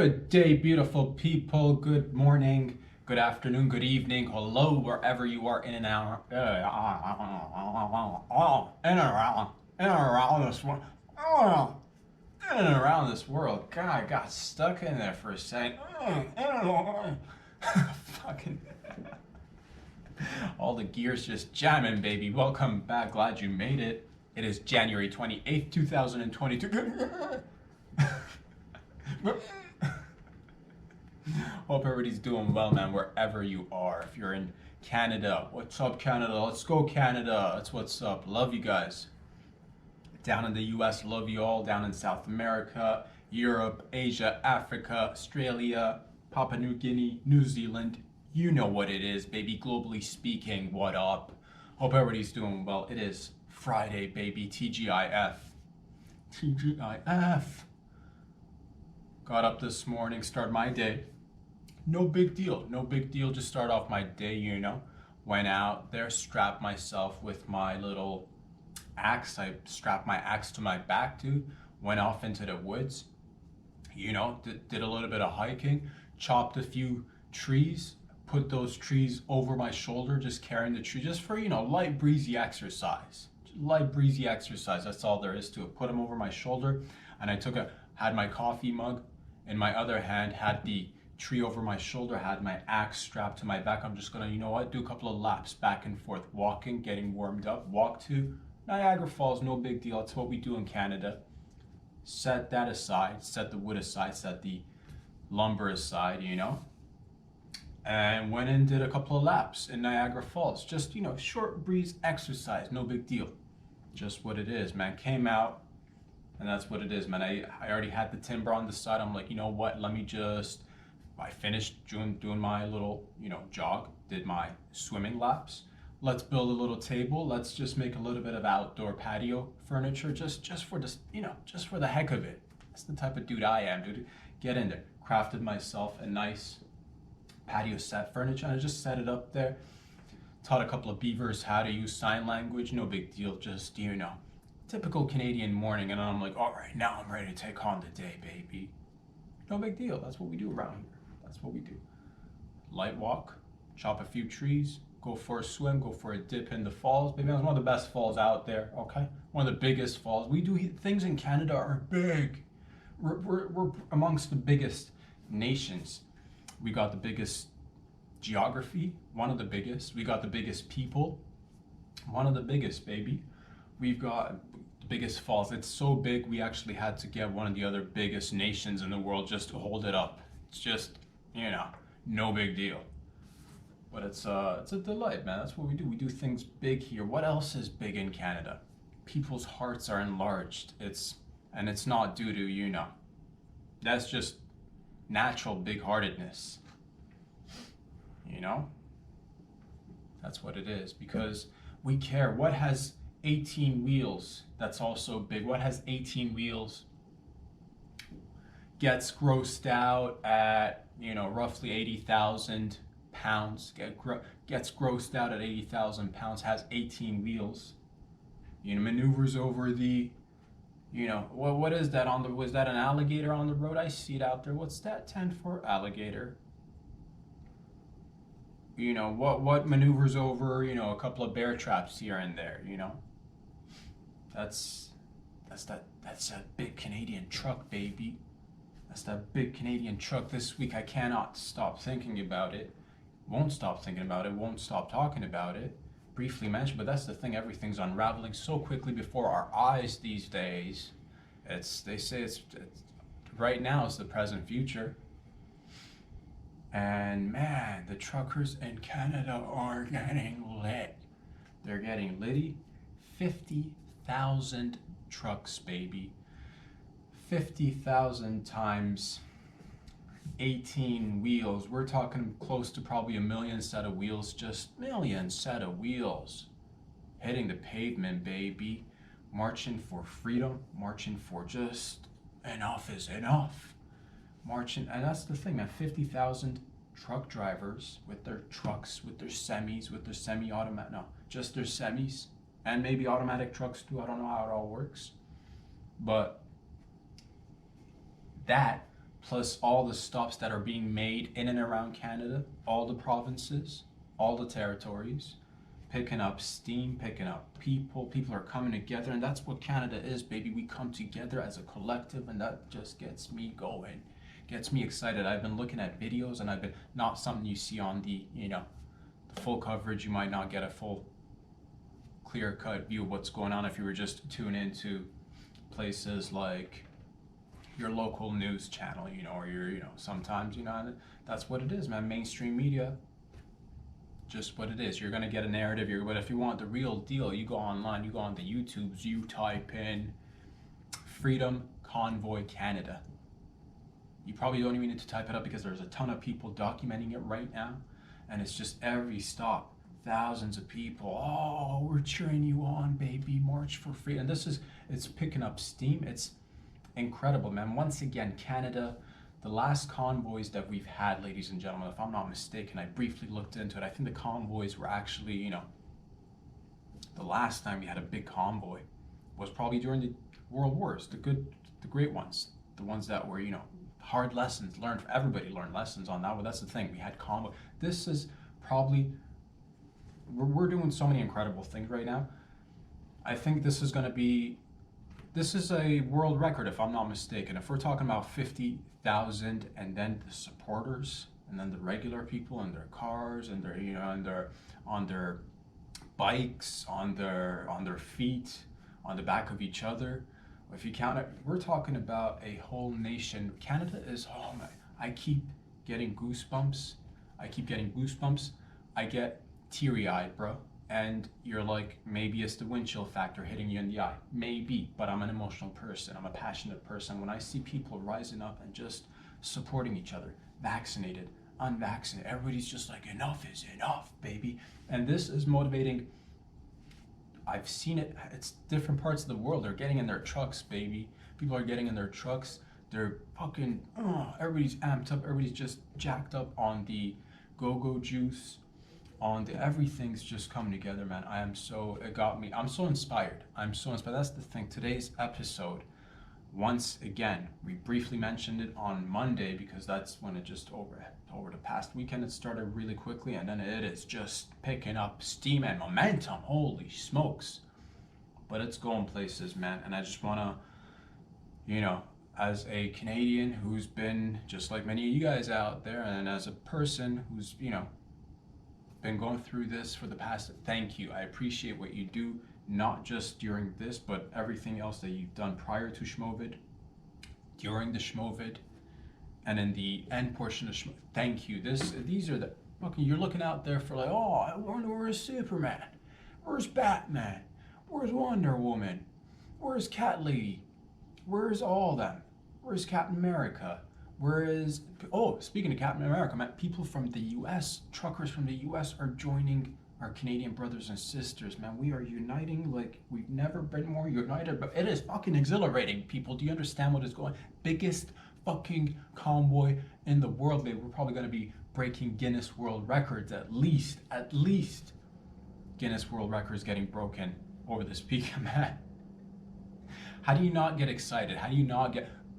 Good day, beautiful people. Good morning, good afternoon, good evening. Hello, wherever you are in and out. In and around this world. In and around this world. God, I got stuck in there for a second. Fucking. All the gears just jamming, baby. Welcome back. Glad you made it. It is January 28th, 2022. Hope everybody's doing well, man, wherever you are. If you're in Canada, what's up, Canada? Let's go, Canada. That's what's up. Love you guys. Down in the US, love you all. Down in South America, Europe, Asia, Africa, Australia, Papua New Guinea, New Zealand. You know what it is, baby. Globally speaking, what up? Hope everybody's doing well. It is Friday, baby. TGIF. TGIF. Got up this morning, started my day. No big deal. No big deal. Just start off my day, you know. Went out there, strapped myself with my little axe. I strapped my axe to my back, dude. Went off into the woods. You know, did a little bit of hiking. Chopped a few trees. Put those trees over my shoulder, just carrying the tree, just for, you know, light breezy exercise. Light breezy exercise. That's all there is to it. Put them over my shoulder, and I had my coffee mug in my other hand, had the tree over my shoulder, had my axe strapped to my back. I'm just gonna, you know what, do a couple of laps back and forth, walking, getting warmed up. Walk to Niagara Falls, no big deal. That's what we do in Canada. Set that aside, set the wood aside, set the lumber aside, you know, and went and did a couple of laps in Niagara Falls. Just, you know, short breeze exercise, no big deal. Just what it is, man. Came out, and that's what it is, man. I already had the timber on the side. I'm like, you know what, I finished doing my little, you know, jog, did my swimming laps. Let's build a little table. Let's just make a little bit of outdoor patio furniture, just for this, you know, just for the heck of it. That's the type of dude I am, dude. Get in there. Crafted myself a nice patio set furniture, and I just set it up there. Taught a couple of beavers how to use sign language. No big deal. Just, you know, typical Canadian morning, and I'm like, all right, now I'm ready to take on the day, baby. No big deal. That's what we do around here. That's what we do. Light walk, chop a few trees, go for a swim, go for a dip in the falls. Baby, that's one of the best falls out there, okay? One of the biggest falls. We do things in Canada are big. We're amongst the biggest nations. We got the biggest geography, one of the biggest. We got the biggest people, one of the biggest, baby. We've got the biggest falls. It's so big, we actually had to get one of the other biggest nations in the world just to hold it up. It's just, you know, no big deal. But it's a delight, man. That's what we do. We do things big here. What else is big in Canada? People's hearts are enlarged. It's not due to, you know, that's just natural big-heartedness. You know? That's what it is, because we care. What has 18 wheels that's also big? What has 18 wheels? Gets grossed out at, you know, roughly 80,000 pounds. Gets grossed out at 80,000 pounds, has 18 wheels. You know, maneuvers over the, you know, what is that on the, was that an alligator on the road? I see it out there. What's that 10 for? Alligator. You know, what maneuvers over, you know, a couple of bear traps here and there, you know? That's that big Canadian truck, baby. That's that big Canadian truck. This week I cannot stop thinking about it. Won't stop thinking about it. Won't stop talking about it. Briefly mentioned, but that's the thing. Everything's unraveling so quickly before our eyes these days. They say it's right now is the present future. And man, the truckers in Canada are getting lit. They're getting litty. 50,000 trucks, baby. 50,000 times 18 wheels. We're talking close to probably a million set of wheels. Just million set of wheels. Hitting the pavement, baby. Marching for freedom. Marching for just enough is enough. Marching, and that's the thing, man. 50,000 truck drivers with their trucks, with their semis, with their semi-automatic, no, just their semis, and maybe automatic trucks too. I don't know how it all works. But that plus all the stops that are being made in and around Canada, all the provinces, all the territories, picking up steam, picking up people. People are coming together, and that's what Canada is, baby. We come together as a collective, and that just gets me going, gets me excited. I've been looking at videos, and I've been, not something you see on the, the full coverage. You might not get a full clear-cut view of what's going on if you were just tuning into places like your local news channel, or your, sometimes, that's what it is, man. Mainstream media, just what it is. You're gonna get a narrative. But if you want the real deal, you go online, you go on the YouTubes, you type in Freedom Convoy Canada. You probably don't even need to type it up because there's a ton of people documenting it right now, and it's just every stop, thousands of people. Oh, we're cheering you on, baby. March for freedom. And it's picking up steam. It's incredible, man. Once again, Canada, the last convoys that we've had, ladies and gentlemen, if I'm not mistaken, I briefly looked into it. I think the convoys were actually, the last time we had a big convoy was probably during the World Wars, the great ones, the ones that were, hard lessons learned. Everybody learned lessons on that. Well, that's the thing. We had convoy. This is probably, we're doing so many incredible things right now. I think this is a world record, if I'm not mistaken. If we're talking about 50,000, and then the supporters, and then the regular people in their cars, and their, and on their bikes, on their feet, on the back of each other. If you count it, we're talking about a whole nation. Canada is, oh my, I keep getting goosebumps. I get teary-eyed, bro. And you're like, maybe it's the wind chill factor hitting you in the eye. Maybe, but I'm an emotional person. I'm a passionate person. When I see people rising up and just supporting each other, vaccinated, unvaccinated, everybody's just like, enough is enough, baby. And this is motivating. I've seen it. It's different parts of the world. They're getting in their trucks, baby. People are getting in their trucks. They're fucking, everybody's amped up. Everybody's just jacked up on the go-go juice. Everything's just coming together, man. I'm so inspired. That's the thing. Today's episode, once again, we briefly mentioned it on Monday because that's when it just over the past weekend, it started really quickly, and then it is just picking up steam and momentum. Holy smokes. But it's going places, man. And I just want to, as a Canadian who's been, just like many of you guys out there, and as a person who's, been going through this for the past, thank you. I appreciate what you do, not just during this, but everything else that you've done prior to Schmovid, during the Schmovid, and in the end portion of Schmovid. Thank you. These are the fucking, you're looking out there for like, oh, I wonder where's Superman? Where's Batman? Where's Wonder Woman? Where's Cat Lady? Where's all them? Where's Captain America? Whereas, speaking of Captain America, man, people from the U.S., truckers from the U.S. are joining our Canadian brothers and sisters, man. We are uniting like we've never been more united, but it is fucking exhilarating, people. Do you understand what is going on? Biggest fucking convoy in the world, baby. We're probably going to be breaking Guinness World Records, at least Guinness World Records getting broken over this weekend, man. How do you not get excited?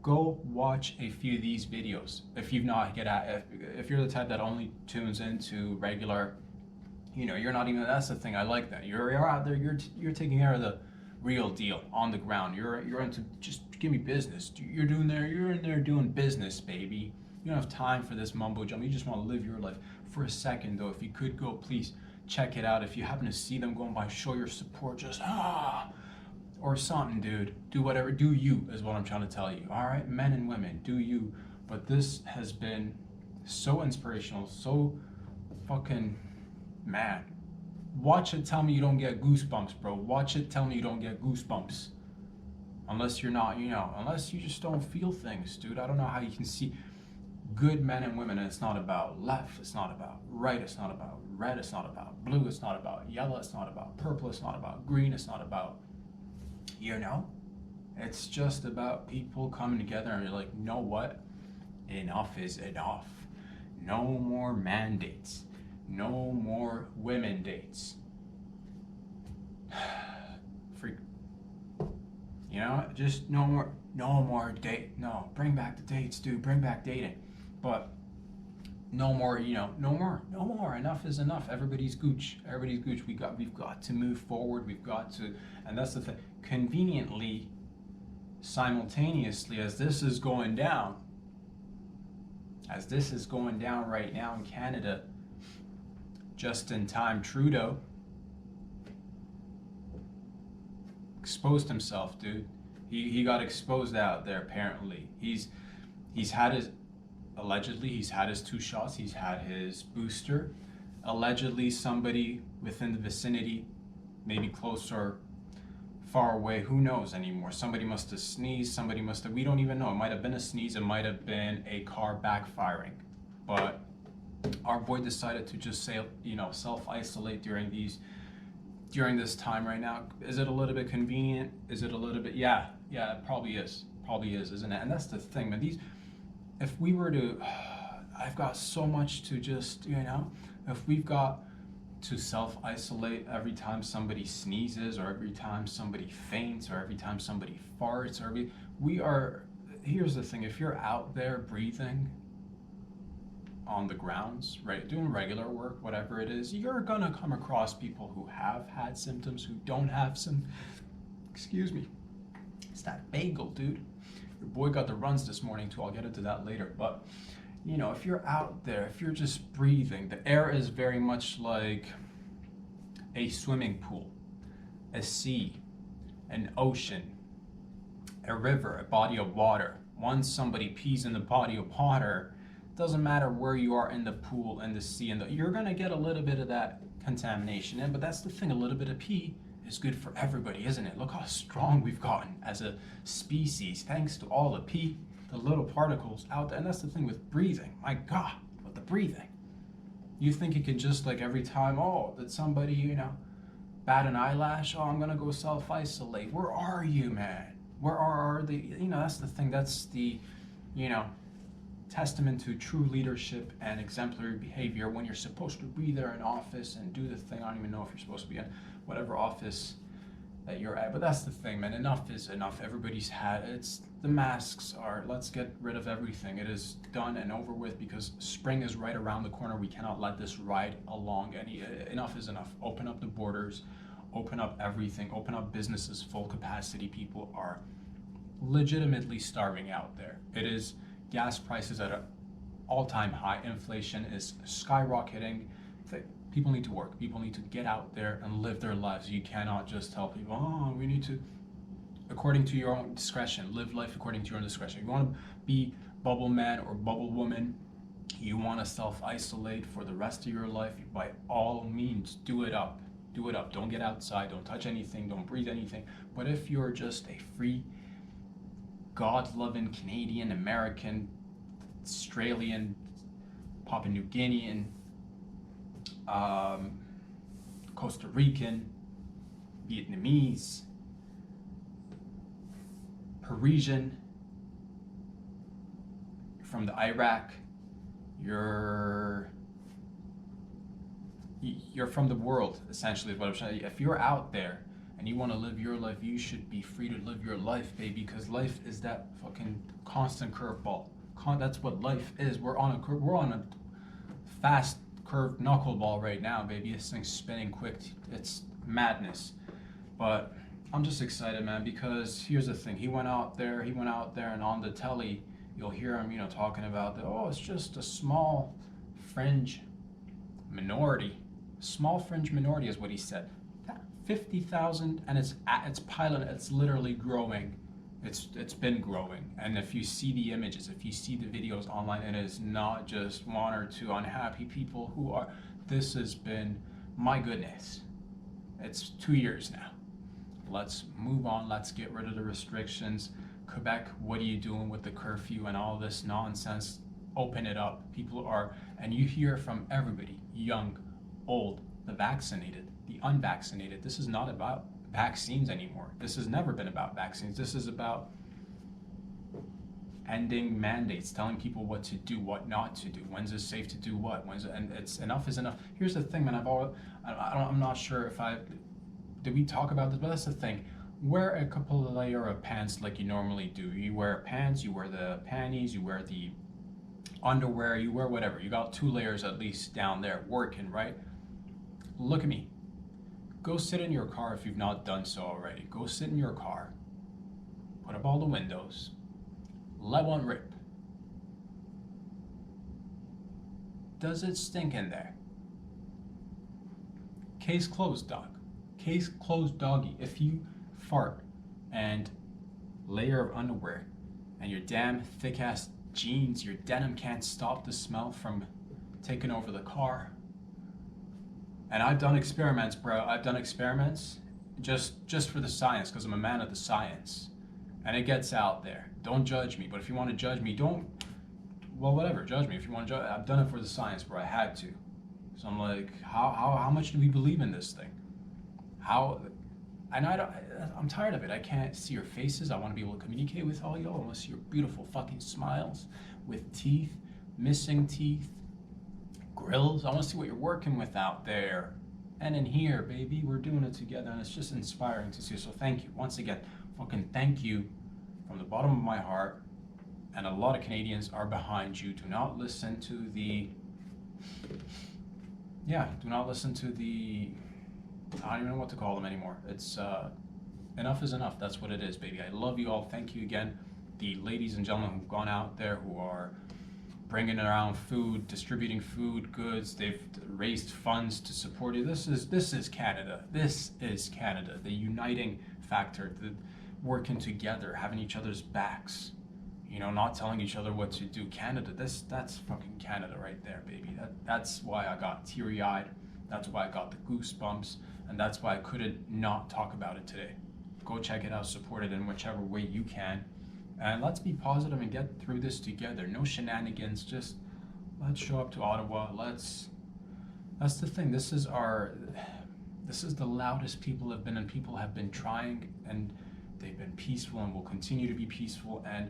Go watch a few of these videos. If you've not if you're the type that only tunes into regular, you're not even, that's the thing, I like that. You're out there, you're taking care of the real deal on the ground. You're into, just give me business. You're in there doing business, baby. You don't have time for this mumbo jumbo. You just want to live your life. For a second though, if you could go, please check it out. If you happen to see them going by, show your support, just or something, dude. Do whatever. Do you, is what I'm trying to tell you. All right, men and women, do you. But this has been so inspirational, so fucking, man. Watch it, tell me you don't get goosebumps, bro. Watch it, tell me you don't get goosebumps. Unless you're not, unless you just don't feel things, dude. I don't know how you can see good men and women, and it's not about left, it's not about right, it's not about red, it's not about blue, it's not about yellow, it's not about purple, it's not about green, it's not about, it's just about people coming together and you're like, you know what? Enough is enough. No more mandates. No more women dates. Freak. You know, just no more date. No, bring back the dates, dude. Bring back dating. But no more, no more. Enough is enough. Everybody's gooch. Everybody's gooch. We've got to move forward. We've got to, and that's the thing. Conveniently, simultaneously, as this is going down right now in Canada, just in time, Trudeau exposed himself, dude. He got exposed out there. Apparently, he's had his allegedly he's had his 2 shots. He's had his booster. Allegedly, somebody within the vicinity, maybe close or far away, who knows anymore. Somebody must have sneezed. We don't even know. It might have been a sneeze. It might have been a car backfiring. But our boy decided to just say, self-isolate during this time right now. Is it a little bit convenient? Is it a little bit? Yeah, it probably is, isn't it? And that's the thing, man. If we were to, I've got so much to just, if we've got to self-isolate every time somebody sneezes, or every time somebody faints, or every time somebody farts, here's the thing, if you're out there breathing on the grounds, right, doing regular work, whatever it is, you're gonna come across people who have had symptoms, who don't have some, excuse me, it's that bagel, dude. Your boy got the runs this morning too, I'll get into that later, but if you're out there, if you're just breathing, the air is very much like a swimming pool, a sea, an ocean, a river, a body of water. Once somebody pees in the body of water, doesn't matter where you are in the pool, in the sea, you're gonna get a little bit of that contamination in. But that's the thing, a little bit of pee is good for everybody, isn't it? Look how strong we've gotten as a species, thanks to all the pee, the little particles out there. And that's the thing with breathing. My God, with the breathing. You think you can just, like, every time, did somebody, bat an eyelash? I'm gonna go self-isolate. Where are you, man? Where are the, that's the thing. That's the, testament to true leadership and exemplary behavior when you're supposed to be there in office and do the thing. I don't even know if you're supposed to be in whatever office that you're at, but that's the thing, man. Enough is enough. Everybody's had the masks are, let's get rid of everything. It is done and over with, because spring is right around the corner. We cannot let this ride along enough is enough. Open up the borders, open up everything, open up businesses full capacity. People are legitimately starving out there. It is gas prices at an all-time high. Inflation is skyrocketing. People need to work. People need to get out there and live their lives. You cannot just tell people, we need to, according to your own discretion, live life according to your own discretion. If you want to be bubble man or bubble woman, you want to self-isolate for the rest of your life, by all means, do it up. Do it up. Don't get outside. Don't touch anything. Don't breathe anything. But if you're just a free, God-loving Canadian, American, Australian, Papua New Guinean, Costa Rican, Vietnamese, Parisian, from the Iraq, you're from the world, essentially, is what I'm trying to. If you're out there and you want to live your life, you should be free to live your life, baby, because life is that fucking constant curveball. That's what life is. We're on a fast curved knuckleball right now, baby. This thing's spinning quick. It's madness. But I'm just excited, man, because here's the thing. He went out there and on the telly, you'll hear him, talking about it's just a small fringe minority. Small fringe minority is what he said. 50,000, and it's piling. It's literally growing. It's been growing. And if you see the images, if you see the videos online, it is not just 1 or 2 unhappy people who are. This has been, my goodness, it's 2 years now. Let's move on. Let's get rid of the restrictions. Quebec, what are you doing with the curfew and all this nonsense? Open it up. People are, and you hear from everybody, young, old, the vaccinated, the unvaccinated. This is not about vaccines anymore. This has never been about vaccines. This is about ending mandates, telling people what to do, what not to do, when's it safe to do what, and it's enough is enough. Here's the thing, man. I'm not sure if did we talk about this, but that's the thing. wear a couple of layer of pants like you normally do. You wear pants, you wear the panties, you wear the underwear, you wear whatever. You got 2 layers at least down there working, right? Look at me. Go sit in your car if you've not done so already. Go sit in your car, put up all the windows, let one rip. Does it stink in there? Case closed, dog. Case closed, doggy. If you fart and layer of underwear and your damn thick ass jeans, your denim can't stop the smell from taking over the car. And I've done experiments, bro. I've done experiments just for the science, because I'm a man of the science. And it gets out there. Don't judge me, but if you want to judge me, don't, well, whatever, judge me if you want to judge. I've done it for the science, bro. I had to. So I'm like, how much do we believe in this thing? And I'm tired of it. I can't see your faces. I want to be able to communicate with all y'all. I want to see your beautiful fucking smiles with teeth, missing teeth, grills. I want to see what you're working with out there. And in here, baby, we're doing it together, and it's just inspiring to see. So thank you. Once again, fucking thank you from the bottom of my heart. And a lot of Canadians are behind you. Do not listen to the... Yeah, do not listen to the... I don't even know what to call them anymore. It's enough is enough. That's what it is, baby. I love you all. Thank you again. The ladies and gentlemen who've gone out there, who are bringing around food, distributing food, goods. They've raised funds to support you. This is Canada. This is Canada. The uniting factor, the working together, having each other's backs. You know, not telling each other what to do. Canada, that's fucking Canada right there, baby. That's why I got teary-eyed. That's why I got the goosebumps. And that's why I couldn't not talk about it today. Go check it out, support it in whichever way you can. And let's be positive and get through this together. No shenanigans, just let's show up to Ottawa. That's the thing. This is the loudest people have been, and people have been trying, and they've been peaceful and will continue to be peaceful. And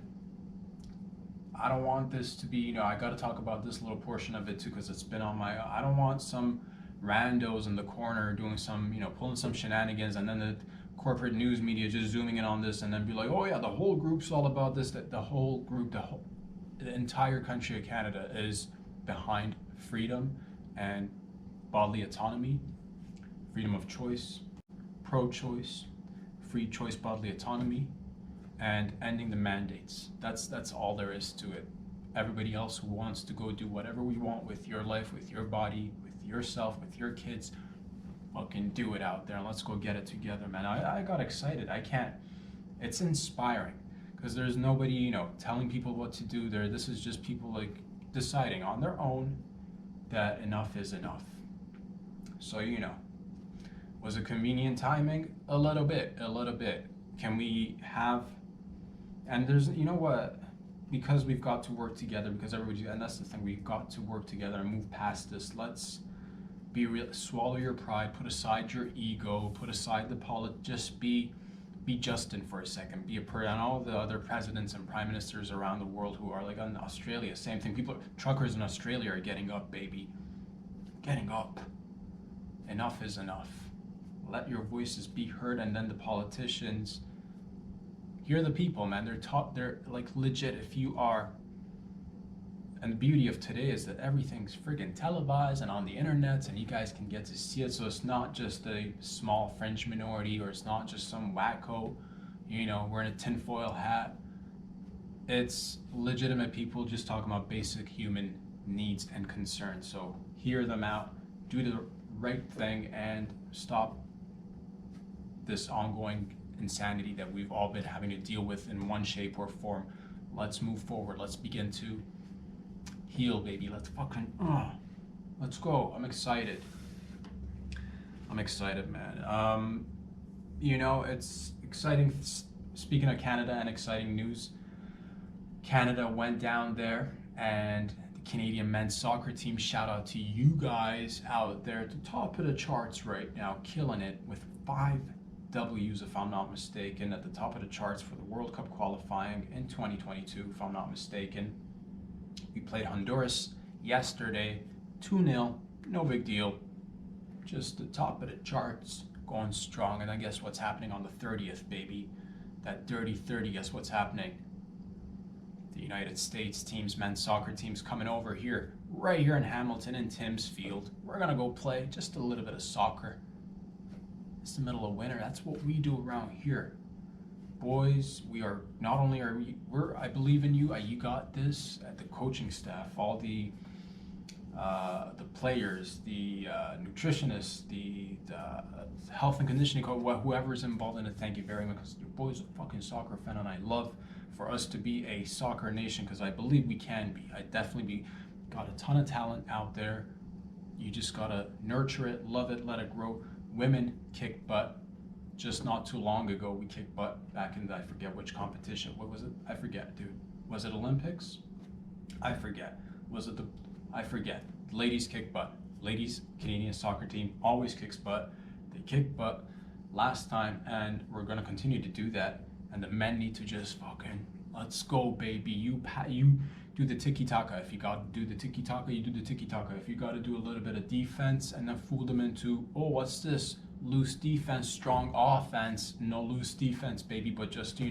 I don't want this to be, you know, I got to talk about this little portion of it too, because it's been on my, I don't want some randos in the corner doing some, you know, pulling some shenanigans, and then the corporate news media just zooming in on this and then be like, oh yeah, the whole group's all about this. That the whole group, the entire country of Canada is behind freedom and bodily autonomy, freedom of choice, pro-choice, free choice bodily autonomy, and ending the mandates. That's all there is to it. Everybody else who wants to go do whatever we want with your life, with your body, with yourself, with your kids, fucking do it out there, and let's go get it together, man. I got excited. I can't. It's inspiring, because there's nobody, you know, telling people what to do there. This is just people like deciding on their own that enough is enough. So, you know, was it convenient timing? A little bit. Can we have, and there's, you know what, because we've got to work together, because everybody, and that's the thing, we've got to work together and move past this. Let's be real, swallow your pride, put aside your ego, put aside the just be Justin for a second, be a person. And all the other presidents and prime ministers around the world who are like, in Australia, same thing. People, truckers in Australia are getting up, baby. Getting up. Enough is enough. Let your voices be heard, and then the politicians, hear the people, man. They're like legit. If you are, and the beauty of today is that everything's friggin' televised and on the internet, and you guys can get to see it. So it's not just a small French minority, or it's not just some wacko, you know, wearing a tinfoil hat. It's legitimate people just talking about basic human needs and concerns. So hear them out, do the right thing, and stop this ongoing insanity that we've all been having to deal with in one shape or form. Let's move forward. Let's begin to heal, baby. Let's fucking, let's go. I'm excited, man. You know, it's exciting. Speaking of Canada and exciting news, Canada went down there, and the Canadian men's soccer team, shout out to you guys out there at the top of the charts right now, killing it with 5 W's, if I'm not mistaken, at the top of the charts for the World Cup qualifying in 2022, if I'm not mistaken. We played Honduras yesterday, 2-0, no big deal. Just the top of the charts, going strong. And then guess what's happening on the 30th, baby? That dirty 30, guess what's happening? The United States teams, men's soccer teams coming over here, right here in Hamilton in Tim's Field. We're gonna go play just a little bit of soccer. It's the middle of winter. That's what we do around here. Boys, we are not only are we're I believe in you. You got this. At the coaching staff, all the players, the nutritionists, the health and conditioning coach, whoever's involved in it. Thank you very much. Because your boy's a fucking soccer fan, and I love for us to be a soccer nation because I believe we can be. I definitely got a ton of talent out there. You just gotta nurture it, love it, let it grow. Women kick butt. Just not too long ago, we kicked butt back in I forget which competition. What was it? I forget, dude. Was it Olympics? I forget. Was it I forget. Ladies kick butt. Ladies, Canadian soccer team always kicks butt. They kicked butt last time, and we're gonna continue to do that. And the men need to just fucking let's go, baby. You do the tiki-taka. If you gotta do the tiki-taka, you do the tiki-taka. If you gotta do a little bit of defense and then fool them into, oh, what's this? Loose defense, strong offense. No loose defense, baby, but just,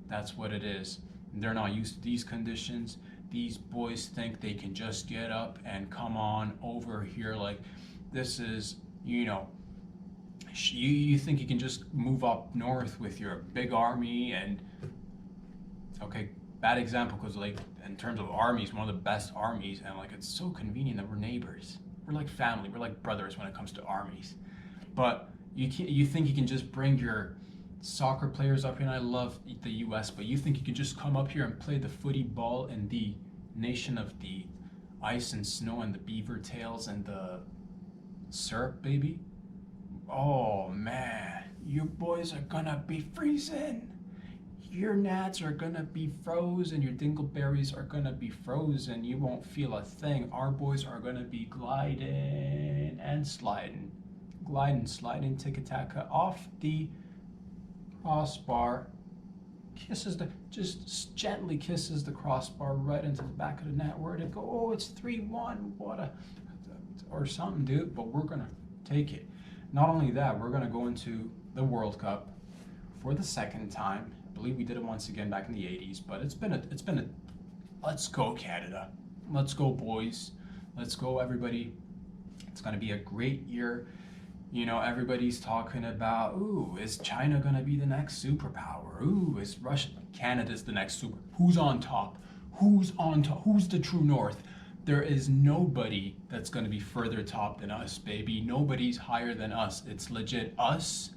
that's what it is. They're not used to these conditions. These boys think they can just get up and come on over here like this is, you think you can just move up north with your big army and, okay, bad example because like in terms of armies, one of the best armies, and like it's so convenient that we're neighbors. We're like family. We're like brothers when it comes to armies. But you think you can just bring your soccer players up here, and I love the U.S., but you think you can just come up here and play the footy ball in the nation of the ice and snow and the beaver tails and the syrup, baby? Oh, man, you boys are gonna be freezing. Your gnats are gonna be frozen, your dingleberries are gonna be frozen, you won't feel a thing. Our boys are gonna be gliding and sliding. Sliding, tiki-taka off the crossbar. Just gently kisses the crossbar right into the back of the net. Where'd it go? Oh, it's 3-1. Or something, dude. But we're gonna take it. Not only that, we're gonna go into the World Cup for the second time. I believe we did it once again back in the 80s. But it's been a. Let's go, Canada. Let's go, boys. Let's go, everybody. It's gonna be a great year. Everybody's talking about, ooh, is China going to be the next superpower? Ooh, is Russia? Canada's the next super. Who's on top? Who's on top? Who's the true north? There is nobody that's going to be further top than us, baby. Nobody's higher than us. It's legit us.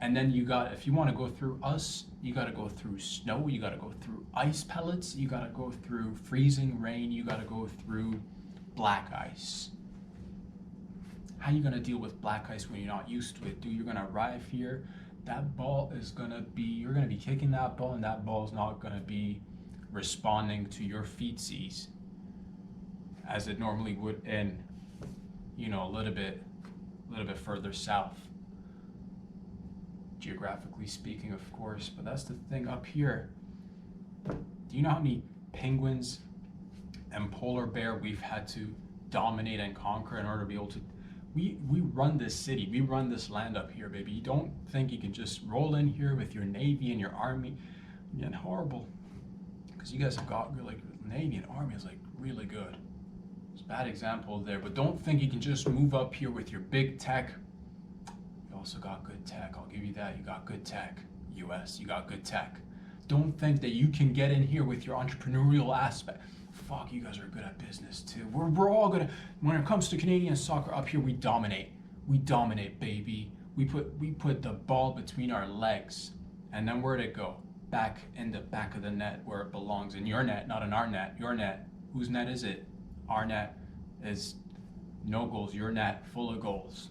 And then if you want to go through us, you got to go through snow. You got to go through ice pellets. You got to go through freezing rain. You got to go through black ice. How are you going to deal with black ice when you're not used to it? Dude, you're going to arrive here. That ball is going to be, you're going to be kicking that ball, and that ball is not going to be responding to your feetsies as it normally would in, a little bit further south. Geographically speaking, of course, but that's the thing up here. Do you know how many penguins and polar bear we've had to dominate and conquer in order to be able to we run this city, we run this land up here, baby. You don't think you can just roll in here with your Navy and your Army. And horrible, because you guys have got like Navy and Army is like really good. It's a bad example there, but don't think you can just move up here with your big tech. You also got good tech, I'll give you that. You got good tech. US, you got good tech. Don't think that you can get in here with your entrepreneurial aspect. Fuck, you guys are good at business too. We're all gonna, when it comes to Canadian soccer up here, we dominate. We dominate, baby. We put the ball between our legs. And then where'd it go? Back in the back of the net where it belongs. In your net, not in our net. Your net. Whose net is it? Our net is no goals. Your net, full of goals.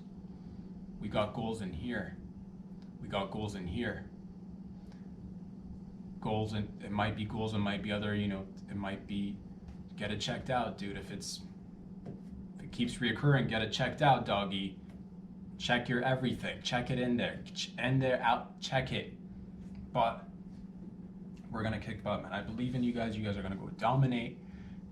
We got goals in here. We got goals in here. Goals, and it might be goals, it might be other, it might be, get it checked out, dude. If it keeps reoccurring, get it checked out, doggy. Check your everything. Check it in there. In there, out, check it. But we're gonna kick butt, man. I believe in you guys. You guys are gonna go dominate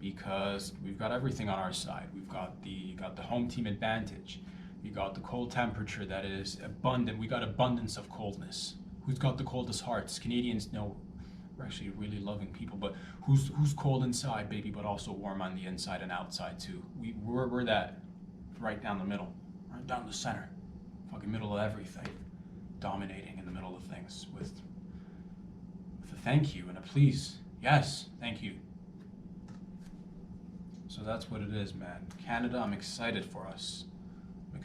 because we've got everything on our side. We've got the home team advantage. You got the cold temperature that is abundant. We got abundance of coldness. Who's got the coldest hearts? Canadians know we're actually really loving people, but who's cold inside, baby, but also warm on the inside and outside too. We're that right down the middle, right down the center, fucking middle of everything, dominating in the middle of things with a thank you and a please. Yes, thank you. So that's what it is, man. Canada, I'm excited for us. I'm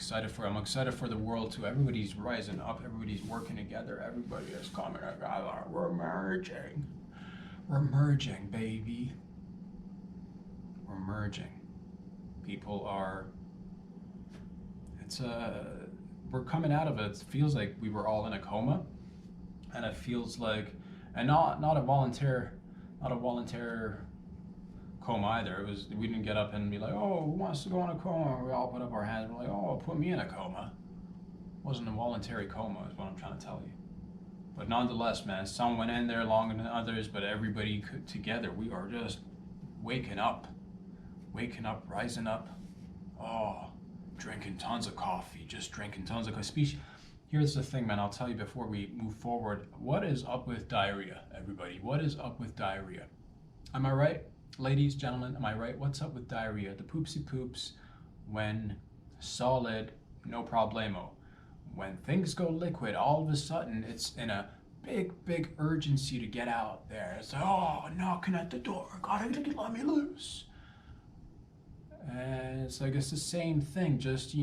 excited for the world too. Everybody's rising up. Everybody's working together. Everybody is coming together. We're merging. We're merging, baby. We're merging. People are. We're coming out of it. It feels like we were all in a coma, and it feels like, and not a volunteer coma either. We didn't get up and be like, oh, who wants to go in a coma? We all put up our hands. We're like, oh, put me in a coma. It wasn't a voluntary coma, is what I'm trying to tell you. But nonetheless, man, some went in there longer than others, but everybody together, we are just waking up, rising up. Oh, drinking tons of coffee, just drinking tons of coffee. Here's the thing, man, I'll tell you before we move forward. What is up with diarrhea, everybody? What is up with diarrhea? Am I right? Ladies, gentlemen, am I right? What's up with diarrhea? The poopsy poops, when solid, no problemo. When things go liquid, all of a sudden, it's in a big urgency to get out there. It's like, oh, knocking at the door, gotta let me loose. And it's like, it's the same thing, just,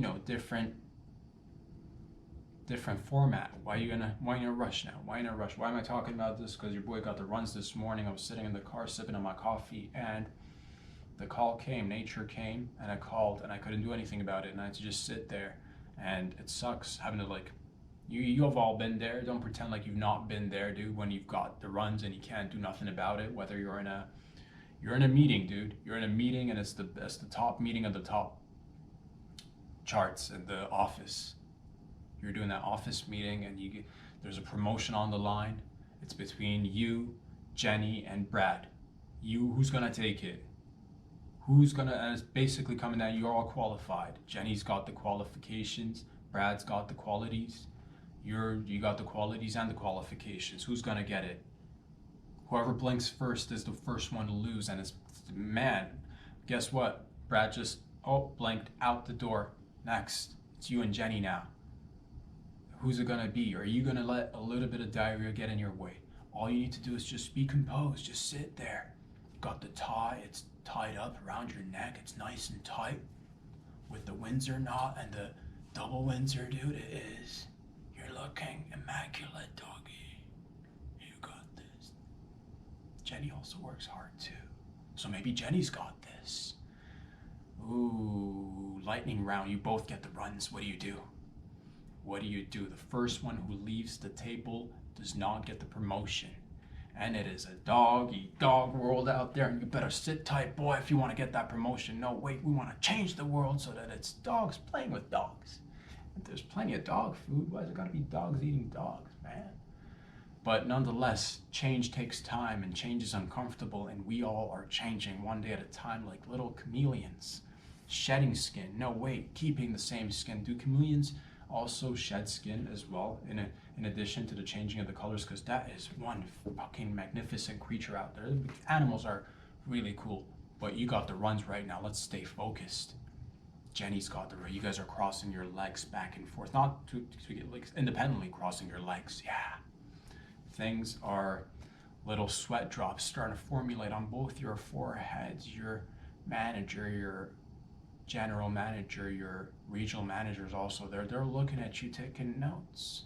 different format. Why you in a rush now? Why in a rush? Why am I talking about this? Because your boy got the runs this morning. I was sitting in the car sipping on my coffee, and the call came. Nature came, and I called, and I couldn't do anything about it, and I had to just sit there. And it sucks having to, like, you have all been there. Don't pretend like you've not been there, dude. When you've got the runs and you can't do nothing about it. Whether you're in a meeting, dude. You're in a meeting, and it's the top meeting of the top charts in the office. You're doing that office meeting, and there's a promotion on the line. It's between you, Jenny, and Brad. Who's gonna take it? And it's basically coming down, you're all qualified. Jenny's got the qualifications, Brad's got the qualities. You got the qualities and the qualifications. Who's gonna get it? Whoever blinks first is the first one to lose, and man, guess what? Brad just, blinked out the door. Next, it's you and Jenny now. Who's it gonna be? Are you gonna let a little bit of diarrhea get in your way? All you need to do is just be composed. Just sit there. Got the tie. It's tied up around your neck. It's nice and tight with the Windsor knot and the double Windsor, dude. It is. You're looking immaculate, doggy. You got this. Jenny also works hard too. So maybe Jenny's got this. Ooh, lightning round. You both get the runs. What do you do? What do you do? The first one who leaves the table does not get the promotion. And it is a dog world out there, and you better sit tight, boy, if you want to get that promotion. No, wait, we want to change the world so that it's dogs playing with dogs. If there's plenty of dog food, why is it got to be dogs eating dogs, man? But nonetheless, change takes time, and change is uncomfortable, and we all are changing one day at a time like little chameleons. Shedding skin. No, wait, keeping the same skin. Do chameleons also shed skin as well, in addition to the changing of the colors? Because that is one fucking magnificent creature out there. Animals are really cool, but you got the runs right now. Let's stay focused. Jenny's got you guys are crossing your legs back and forth, not to get, like, independently crossing your legs. Yeah, things are little sweat drops starting to formulate on both your foreheads. Your manager, your general manager, your regional managers also, they're looking at you, taking notes.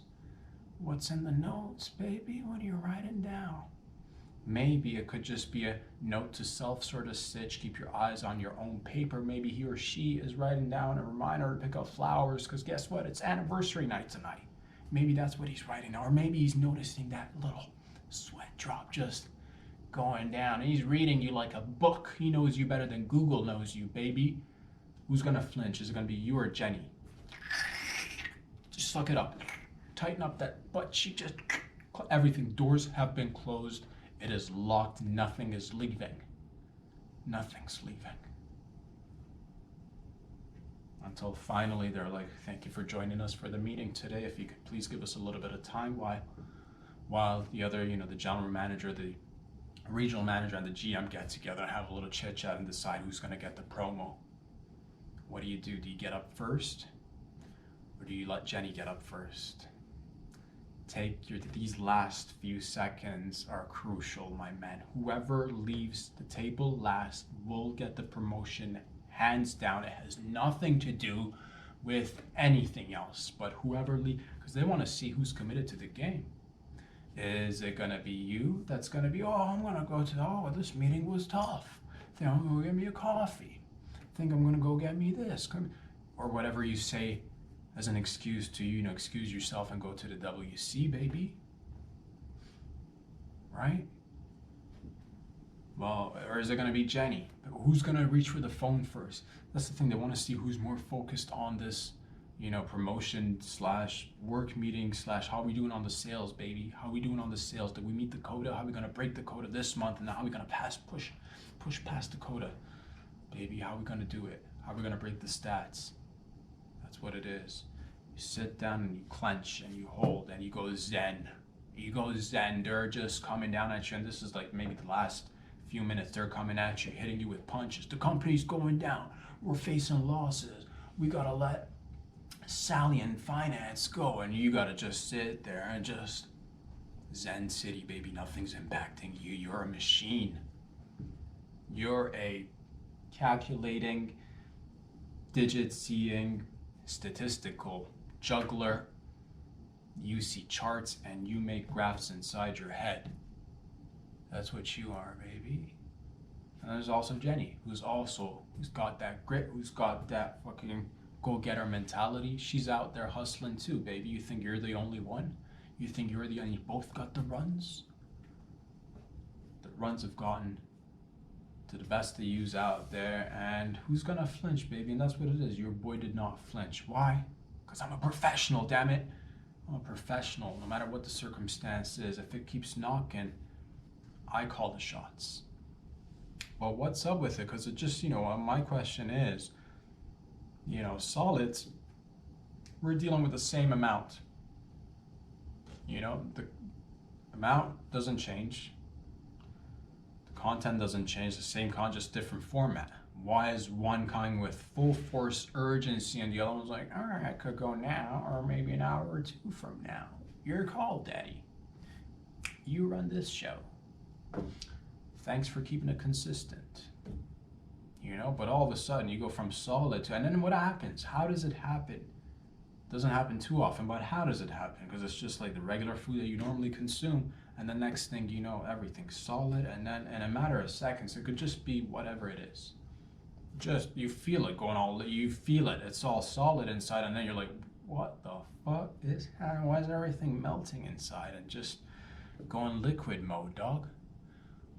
What's in the notes, baby? What are you writing down? Maybe it could just be a note to self sort of stitch. Keep your eyes on your own paper. Maybe he or she is writing down a reminder to pick up flowers, because guess what? It's anniversary night tonight. Maybe that's what he's writing down. Or maybe he's noticing that little sweat drop just going down. And he's reading you like a book. He knows you better than Google knows you, baby. Who's gonna flinch? Is it gonna be you or Jenny? Just suck it up. Tighten up that butt cheek. Just everything. Doors have been closed. It is locked. Nothing is leaving. Nothing's leaving. until finally they're like, thank you for joining us for the meeting today. If you could please give us a little bit of time while the other, the general manager, the regional manager, and the GM get together and have a little chit chat and decide who's going to get the promo. What do? Do you get up first, or do you let Jenny get up first? These last few seconds are crucial, my man. Whoever leaves the table last will get the promotion, hands down. It has nothing to do with anything else, but whoever leaves, because they want to see who's committed to the game. Is it gonna be you that's gonna be, I'm gonna go to, this meeting was tough. I think I'm gonna go get me a coffee. I think I'm gonna go get me this. Or whatever you say as an excuse to, excuse yourself and go to the WC, baby. Right? Well, or is it gonna be Jenny? Who's gonna reach for the phone first? That's the thing, they wanna see who's more focused on this promotion / work meeting / how are we doing on the sales, baby? How are we doing on the sales? Did we meet the quota? How are we gonna break the quota this month? And now how are we gonna push past the quota, baby? How are we gonna do it? How are we gonna break the stats? That's what it is. You sit down and you clench and you hold and you go zen. They're just coming down at you, and this is like maybe the last few minutes. They're coming at you, hitting you with punches. The company's going down. We're facing losses. We gotta let Sally and finance go, and you gotta just sit there and just Zen City, baby. Nothing's impacting you. You're a machine. You're a calculating, digit seeing, statistical juggler. You see charts and you make graphs inside your head. That's what you are, baby. And there's also Jenny, who's got that grit, who's got that fucking go-getter mentality. She's out there hustling too, baby. You think you're the only one? You think you're the only, both got the runs? The runs have gotten to the best of yous out there, and who's gonna flinch, baby? And that's what it is. Your boy did not flinch. Why? Because I'm a professional, damn it. I'm a professional. No matter what the circumstance is, if it keeps knocking, I call the shots. Well, what's up with it? Because it just, my question is, solids, we're dealing with the same amount. The amount doesn't change. The content doesn't change, the same content, just different format. Why is one coming with full force urgency and the other one's like, all right, I could go now or maybe an hour or two from now? Your call, daddy. You run this show. Thanks for keeping it consistent. But all of a sudden you go from solid to, and then what happens? How does it happen? It doesn't happen too often, but how does it happen? Because it's just like the regular food that you normally consume, and the next thing you know, everything's solid, and then in a matter of seconds, it could just be whatever it is. Just, you feel it you feel it, it's all solid inside, and then you're like, what the fuck is happening? Why is everything melting inside and just going liquid mode, dog?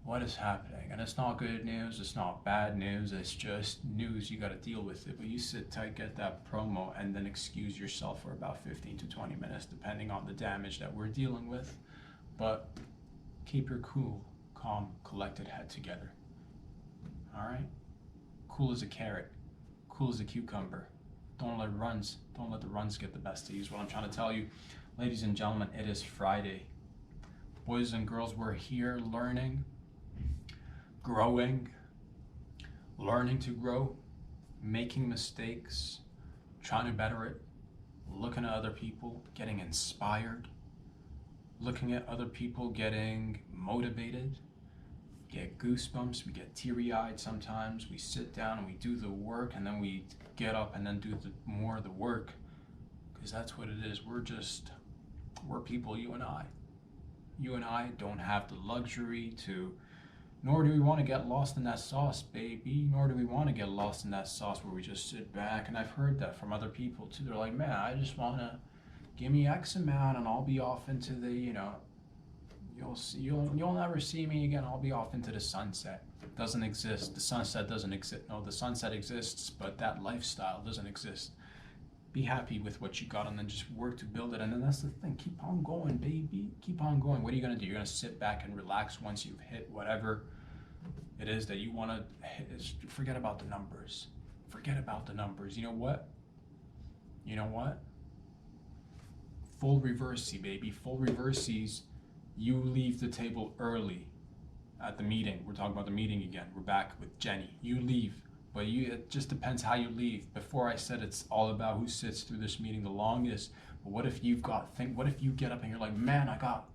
What is happening? And it's not good news, it's not bad news, it's just news, you gotta deal with it. But you sit tight, get that promo, and then excuse yourself for about 15 to 20 minutes, depending on the damage that we're dealing with. But keep your cool, calm, collected head together. All right? Cool as a carrot, cool as a cucumber. Don't let the runs get the best of you is what I'm trying to tell you. Ladies and gentlemen, it is Friday. Boys and girls, we're here learning, growing, learning to grow, making mistakes, trying to better it, looking at other people, getting inspired, looking at other people getting motivated, get goosebumps, we get teary-eyed sometimes, we sit down and we do the work, and then we get up and then do more of the work, because that's what it is. We're people, you and I. You and I don't have the luxury to, nor do we want to get lost in that sauce, baby. Nor do we want to get lost in that sauce where we just sit back. And I've heard that from other people too. They're like, man, I just want to give me X amount and I'll be off into the, you'll never see me again. I'll be off into the sunset. It doesn't exist. The sunset doesn't exist. No, the sunset exists, but that lifestyle doesn't exist. Be happy with what you got and then just work to build it. And then that's the thing. Keep on going, baby. Keep on going. What are you going to do? You're going to sit back and relax once you've hit whatever it is that you want to hit. Forget about the numbers. Forget about the numbers. You know what? You know what? Full reversey, baby. Full reversees. You leave the table early at the meeting. We're talking about the meeting again. We're back with Jenny. You leave, but it just depends how you leave. Before I said it's all about who sits through this meeting the longest. But what if what if you get up and you're like, man, I got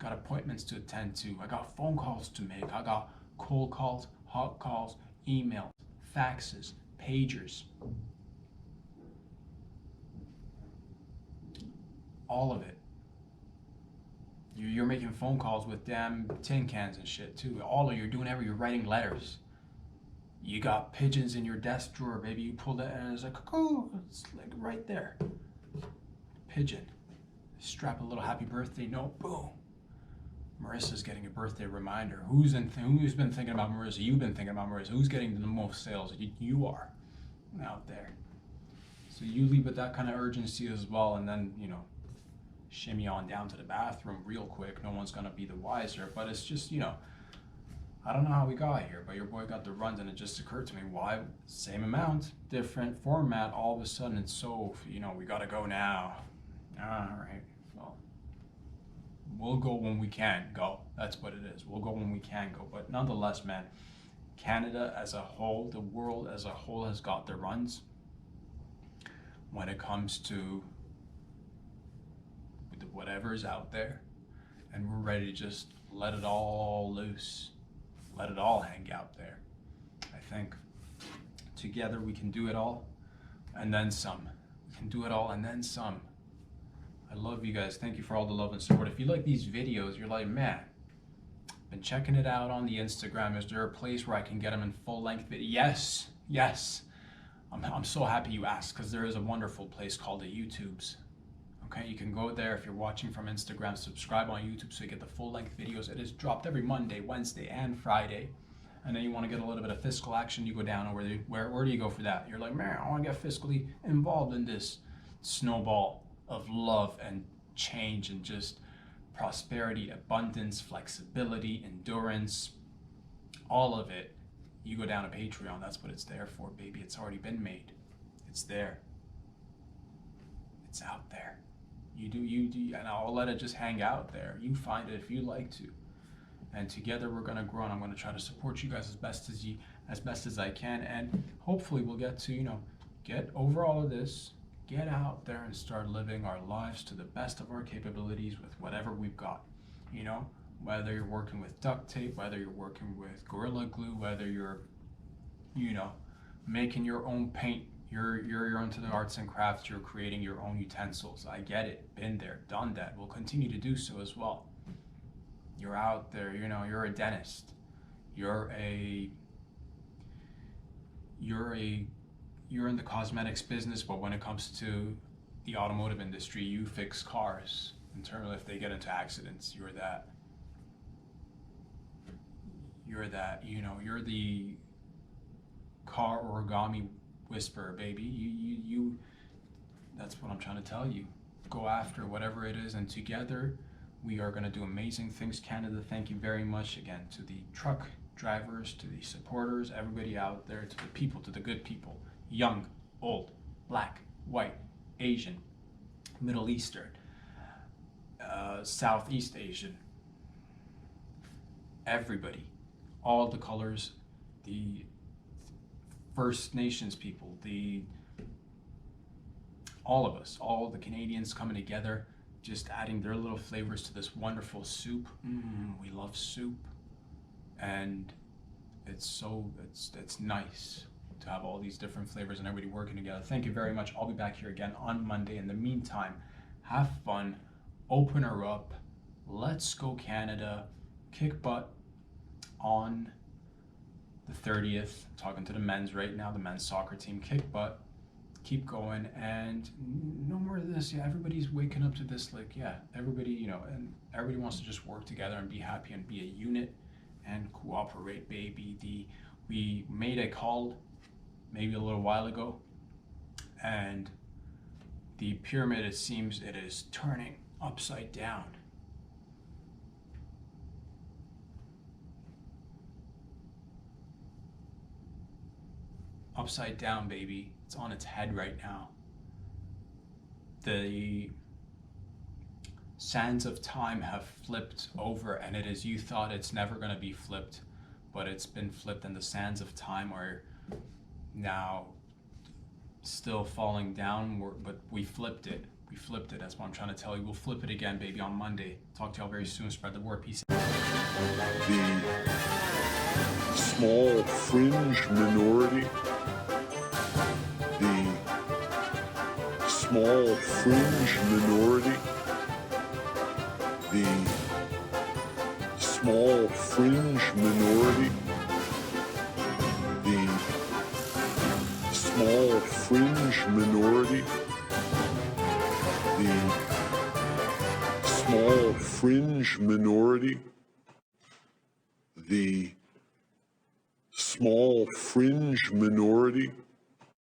appointments to attend to. I got phone calls to make. I got cold calls, hot calls, emails, faxes, pagers. All of it. You're making phone calls with damn tin cans and shit too. All of you're doing you're writing letters. You got pigeons in your desk drawer, baby. You pull that and it's like, oh, it's like right there. Pigeon. Strap a little happy birthday note. Boom. Marissa's getting a birthday reminder. Who's been thinking about Marissa? You've been thinking about Marissa. Who's getting the most sales? You are out there. So you leave with that kind of urgency as well, and then shimmy on down to the bathroom real quick. No one's gonna be the wiser, but it's just I don't know how we got here, but your boy got the runs, and it just occurred to me, why same amount, different format, all of a sudden it's so we gotta go now. All right, well, we'll go when we can go. That's what it is. We'll go when we can go. But nonetheless, man, Canada as a whole, the world as a whole has got the runs when it comes to whatever's out there, and we're ready to just let it all loose, let it all hang out there. I think together we can do it all and then some. We can do it all and then some. I love you guys. Thank you for all the love and support. If you like these videos, you're like, man, been checking it out on the Instagram. Is there a place where I can get them in full length video? Yes. I'm so happy you asked, because there is a wonderful place called the YouTubes. Okay, you can go there if you're watching from Instagram, subscribe on YouTube so you get the full length videos. It is dropped every Monday, Wednesday, and Friday. And then you want to get a little bit of fiscal action, you go down, or where do you go for that? You're like, man, I want to get fiscally involved in this snowball of love and change and just prosperity, abundance, flexibility, endurance, all of it. You go down to Patreon. That's what it's there for, baby. It's already been made. It's there. It's out there. You do, and I'll let it just hang out there. You find it if you like to. And together we're gonna grow, and I'm gonna try to support you guys as best as I can. And hopefully we'll get to, get over all of this, get out there and start living our lives to the best of our capabilities with whatever we've got. Whether you're working with duct tape, whether you're working with Gorilla Glue, whether you're, making your own paint, you're into the arts and crafts, you're creating your own utensils. I get it, been there, done that. We'll continue to do so as well. You're out there, you're a dentist. You're in the cosmetics business, but when it comes to the automotive industry, you fix cars. In terms of if they get into accidents, you're that. You're the car origami whisperer, baby. You that's what I'm trying to tell you. Go after whatever it is, and together we are going to do amazing things. Canada, thank you very much again to the truck drivers, to the supporters, everybody out there, to the people, to the good people, young, old, black, white, Asian, Middle Eastern, Southeast Asian, everybody, all the colors, the First Nations people, all of us, all the Canadians coming together, just adding their little flavors to this wonderful soup. We love soup, and it's nice to have all these different flavors and everybody working together. Thank you very much. I'll be back here again on Monday. In the meantime, have fun, open her up, let's go Canada, kick butt on the 30th. I'm talking to the men's right now, the men's soccer team, kick butt, keep going, and no more of this. Yeah, everybody's waking up to this, like, yeah, everybody, and everybody wants to just work together and be happy and be a unit and cooperate, baby. We made a call maybe a little while ago, and the pyramid, it seems it is turning upside down. Upside down, baby. It's on its head right now. the sands of time have flipped over, and it is, you thought it's never going to be flipped, but it's been flipped, and the sands of time are now still falling down, but we flipped it. We flipped it. That's what I'm trying to tell you. We'll flip it again, baby, on Monday. Talk to y'all very soon. Spread the word. Peace. The small fringe minority, the small fringe minority, the small fringe minority, the small fringe minority, the small fringe minority, the small fringe minority,